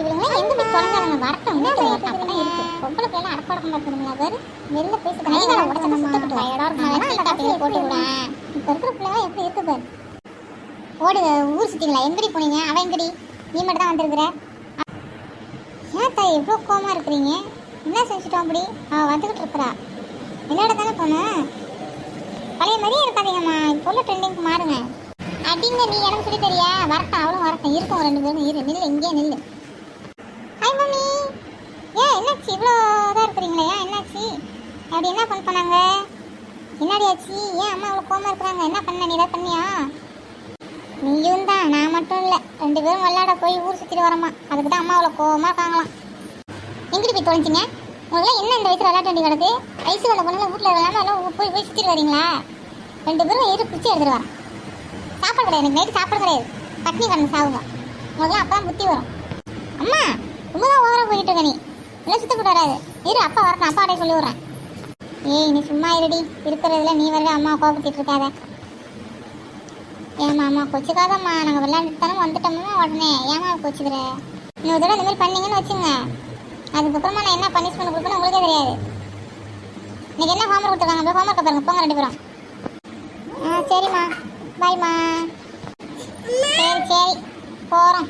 இவங்க எங்க போய் தொடங்காதங்க வரட்டும் வீட்டுல வரட்டும் அப்பதான் இருக்கு பொம்பளை பிள்ளை அடப்படக்கம் பார்த்துருங்களா பேரு வெளில பேசி கைகால உடச்சா சுத்தப்பட்டு டயர்டா இருக்கும் போட்டு கூட இப்ப இருக்கிற பிள்ளைங்க எப்படி இருக்கு பாரு ஓடு ஊர் சுத்திங்களா எங்கடி போனீங்க அவன் எங்கடி நீ மட்டும் தான் வந்திருக்கிற ஏன் தாய் எவ்வளோ கோவமா இருக்கிறீங்க என்ன செஞ்சுட்டோம் அப்படி அவள் வந்துக்கிட்டு இருக்கிறா விளையாட தானே போனேன் பழைய மாதிரியே இருக்காதீங்கம்மா இப்போ உள்ள ட்ரெண்டிங்க்கு மாறுங்க அப்படிங்க நீ எனக்கு சொல்லி தெரியா வரட்டும் அவளும் வரட்டும் இருக்கும் ரெண்டு பேரும் இரு நில்லு இங்கே நில்லு ஹாய் மம்மி ஏன் என்னாச்சு இவ்வளோ இதாக இருக்கிறீங்களே ஏன் என்னாச்சு அப்படி என்ன பண்ணாங்க என்னடி ஆச்சு ஏன் அம்மா அவ்வளோ கோவமா இருக்கிறாங்க என்ன பண்ண நீ ஏதாவது பண்ணியா நீயும் தான் நான் மட்டும் இல்லை ரெண்டு பேரும் விளையாட போய் ஊர் சுற்றிட்டு வரமா அதுக்கு தான் அம்மா அவ்வளோ கோவமாக இருக்காங்களாம் எங்கிட்டு போய் தொலைஞ்சிங்க முதல்ல என்ன இந்த வயசில் விளையாட்டு வண்டி கிடக்கு வயசு வந்த பொண்ணுல வீட்டில் விளையாடாம எல்லாம் போய் சுற்றிட்டு வரீங்களா ரெண்டு பேரும் ஏறி பிடிச்சி எடுத்துட்டு வரேன் சாப்பாடு கிடையாது எனக்கு நைட்டு சாப்பாடு கிடையாது பட்னி கடந்து சாவுங்க முதல்ல அப்பா தான் புத்தி வரும் அம்மா ரொம்ப தான் ஓவராக போயிட்டு இருக்க நீ எல்லாம் சுத்தப்பட்டு வராது இரு அப்பா வரணும் அப்பா அடைய சொல்லி விட்றேன் ஏய் நீ சும்மா இருடி இருக்கிறதுல நீ வரவே அம்மா கோபப்பட்டு இருக்காத ஏமா அம்மா கொச்சிக்காதம்மா நாங்கள் விளையாண்டுட்டு தானே வந்துட்டோம்மா உடனே ஏமா கொச்சிக்கிற நீ ஒரு தடவை இந்த மாதிரி பண்ணீங்கன்னு வச்சுங்க அதுக்கப்புறமா நான் என்ன பனிஷ்மெண்ட் கொடுப்பேன்னு உங்களுக்கே தெரியாது இன்னைக்கு என்ன ஹோம்ஒர்க் கொடுத்துருக்காங்க அப்படியே ஹோம்ஒர்க்கை பாருங்க போங்க ரெண்டு பேரும் சரிம்மா பாய்மா சரி சரி போகிறோம்